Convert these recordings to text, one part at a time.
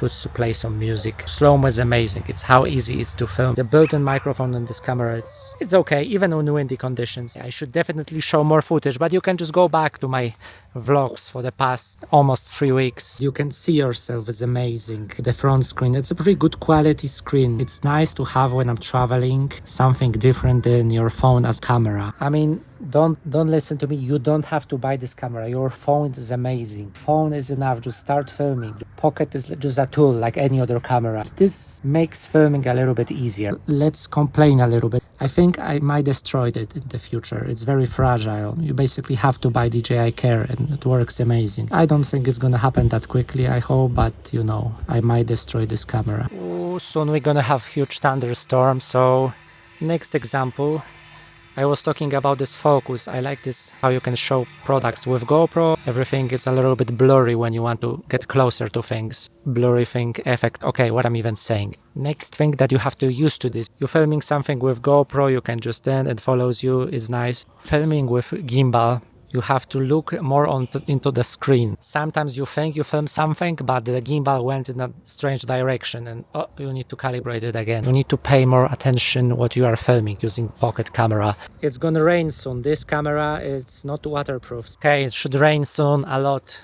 puts to play some music. Slow-mo is amazing. It's how easy it is to film. The built-in microphone on this camera, it's okay, even in windy conditions. I should definitely show more footage, but you can just go back to my vlogs for the past almost 3 weeks. You can see yourself, it's amazing. The front screen, it's a pretty good quality screen. It's nice to have when I'm traveling, something different than your phone as camera. I mean, don't listen to me. You don't have to buy this camera. Your phone is amazing. Phone is enough. Just start filming. Pocket is just a tool like any other camera. This makes filming a little bit easier. Let's complain a little bit. I think I might destroy it in the future. It's very fragile. You basically have to buy DJI Care and it works amazing. I don't think it's gonna happen that quickly, I hope, but you know, I might destroy this camera. Ooh, soon we're gonna have huge thunderstorm. So next example, I was talking about this focus. I like this, how you can show products with GoPro. Everything is a little bit blurry when you want to get closer to things. Blurry thing effect. Okay, what I'm even saying. Next thing that you have to use to this. You're filming something with GoPro, you can just stand, it follows you, it's nice. Filming with gimbal, you have to look more into the screen. Sometimes you think you film something, but the gimbal went in a strange direction and you need to calibrate it again. You need to pay more attention what you are filming using pocket camera. It's gonna rain soon. This camera is not waterproof. Okay, it should rain soon a lot.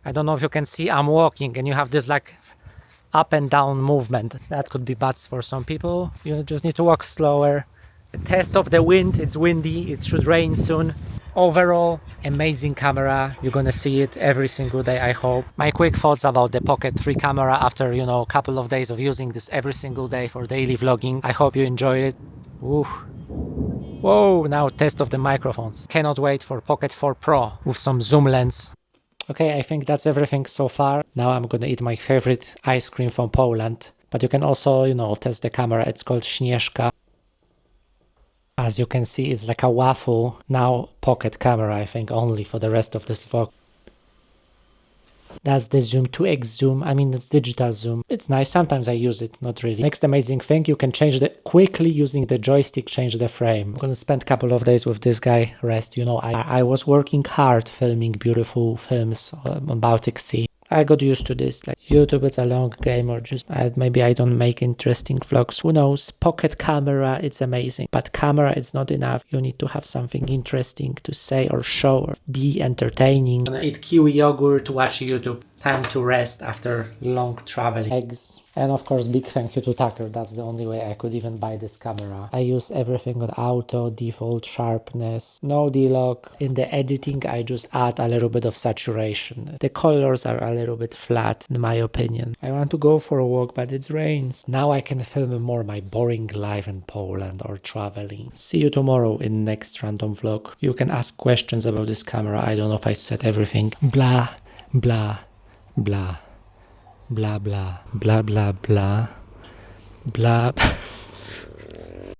I don't know if you can see, I'm walking and you have this like up and down movement. That could be bad for some people. You just need to walk slower. The test of the wind, it's windy, it should rain soon. Overall, amazing camera. You're gonna see it every single day, I hope. My quick thoughts about the Pocket 3 camera after, you know, a couple of days of using this every single day for daily vlogging. I hope you enjoyed it. Ooh. Whoa, now test of the microphones. Cannot wait for Pocket 4 Pro with some zoom lens. Okay, I think that's everything so far. Now I'm gonna eat my favorite ice cream from Poland. But you can also, you know, test the camera. It's called Śnieżka. As you can see, it's like a waffle. Now pocket camera, I think, only for the rest of this vlog. That's the zoom, 2x zoom. I mean, it's digital zoom. It's nice. Sometimes I use it, not really. Next amazing thing, you can change the quickly using the joystick, change the frame. I'm gonna spend a couple of days with this guy, rest. You know, I was working hard filming beautiful films on Baltic Sea. I got used to this. Like YouTube, it's a long game, or just maybe I don't make interesting vlogs. Who knows? Pocket camera, it's amazing. But camera, it's not enough. You need to have something interesting to say or show or be entertaining. I'm gonna eat kiwi yogurt, watch YouTube. Time to rest after long traveling. Eggs. And of course, big thank you to Tucker. That's the only way I could even buy this camera. I use everything on auto, default, sharpness, no D-lock. In the editing, I just add a little bit of saturation. The colors are a little bit flat, in my opinion. I want to go for a walk, but it rains. Now I can film more my boring life in Poland or traveling. See you tomorrow in next random vlog. You can ask questions about this camera. I don't know if I said everything. Blah, blah, blah. Blah blah blah blah blah blah.